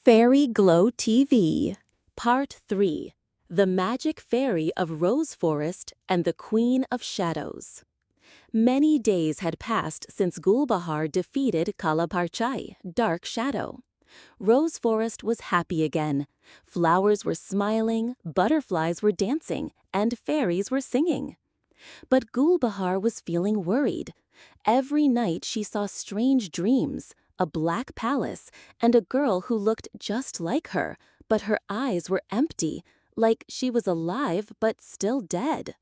Fairy Glow TV, Part 3, The Magic Fairy of Rose Forest and the Queen of Shadows. Many days had passed since Gulbahar defeated Kalaparchai, Dark Shadow. Rose Forest was happy again. Flowers were smiling, butterflies were dancing, and fairies were singing. But Gulbahar was feeling worried. Every night she saw strange dreams, a black palace, and a girl who looked just like her, but her eyes were empty, like she was alive but still dead.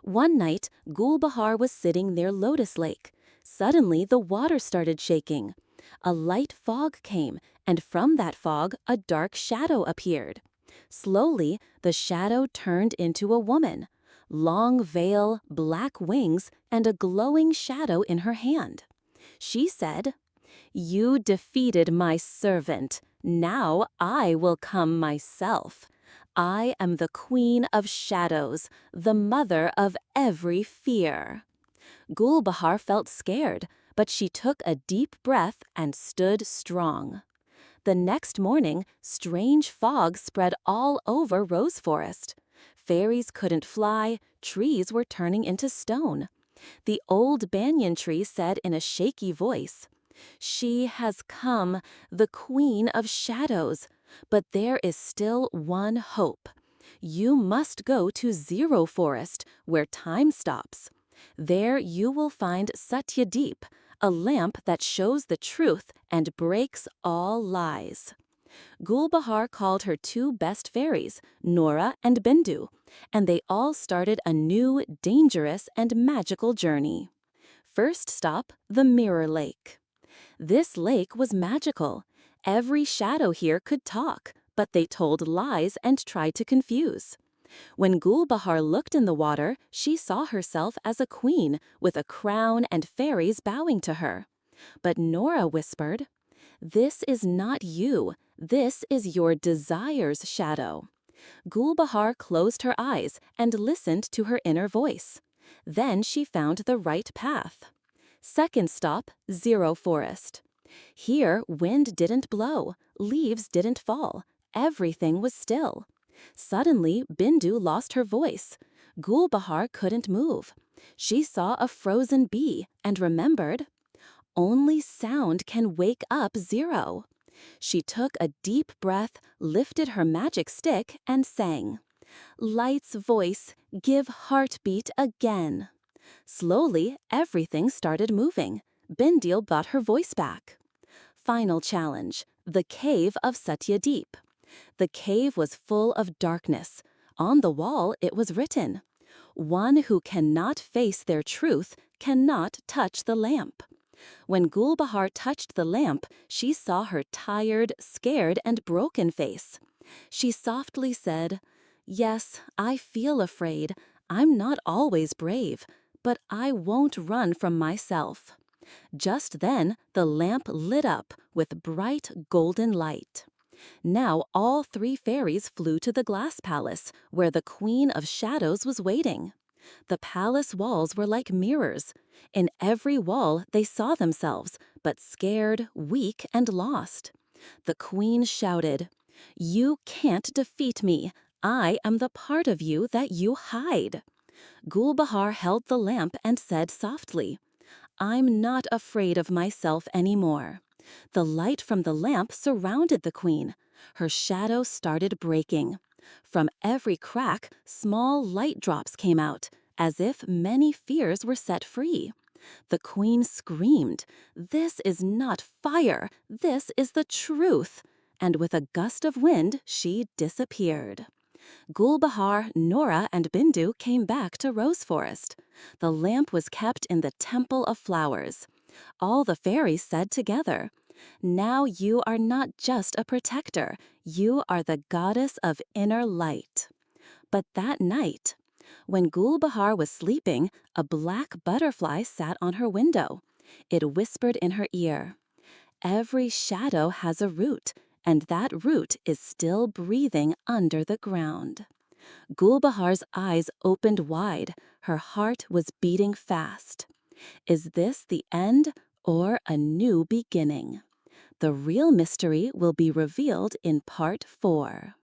One night, Gulbahar was sitting near Lotus Lake. Suddenly, the water started shaking. A light fog came, and from that fog, a dark shadow appeared. Slowly, the shadow turned into a woman. Long veil, black wings, and a glowing shadow in her hand. She said, "You defeated my servant. Now I will come myself. I am the Queen of Shadows, the mother of every fear." Gulbahar felt scared, but she took a deep breath and stood strong. The next morning, strange fog spread all over Rose Forest. Fairies couldn't fly, trees were turning into stone. The old banyan tree said in a shaky voice, "She has come, the Queen of Shadows, but there is still one hope. You must go to Zero Forest, where time stops. There you will find Satyadeep, a lamp that shows the truth and breaks all lies." Gulbahar called her two best fairies, Noora and Bindu, and they all started a new, dangerous, and magical journey. First stop, the Mirror Lake. This lake was magical. Every shadow here could talk, but they told lies and tried to confuse. When Gulbahar looked in the water, she saw herself as a queen with a crown and fairies bowing to her. But Noora whispered, "This is not you. This is your desire's shadow." Gulbahar closed her eyes and listened to her inner voice. Then she found the right path. Second stop, Zero Forest. Here, wind didn't blow, leaves didn't fall, everything was still. Suddenly, Bindu lost her voice. Gulbahar couldn't move. She saw a frozen bee and remembered, only sound can wake up Zero. She took a deep breath, lifted her magic stick, and sang, "Light's voice, give heartbeat again." Slowly, everything started moving. Bindu got her voice back. Final challenge, the cave of Satyadeep. The cave was full of darkness. On the wall, it was written, "One who cannot face their truth cannot touch the lamp." When Gulbahar touched the lamp, she saw her tired, scared, and broken face. She softly said, "Yes, I feel afraid. I'm not always brave, but I won't run from myself." Just then, the lamp lit up with bright golden light. Now all three fairies flew to the glass palace, where the Queen of Shadows was waiting. The palace walls were like mirrors. In every wall they saw themselves, but scared, weak, and lost. The queen shouted, "You can't defeat me. I am the part of you that you hide." Gulbahar held the lamp and said softly, "I'm not afraid of myself anymore." The light from the lamp surrounded the queen. Her shadow started breaking. From every crack, small light drops came out, as if many fears were set free. The queen screamed, "This is not fire, this is the truth!" And with a gust of wind, she disappeared. Gulbahar, Noora, and Bindu came back to Rose Forest. The lamp was kept in the Temple of Flowers. All the fairies said together, "Now you are not just a protector, you are the goddess of inner light." But that night, when Gulbahar was sleeping, a black butterfly sat on her window. It whispered in her ear, "Every shadow has a root, and that root is still breathing under the ground." Gulbahar's eyes opened wide. Her heart was beating fast. Is this the end or a new beginning? The real mystery will be revealed in part 4.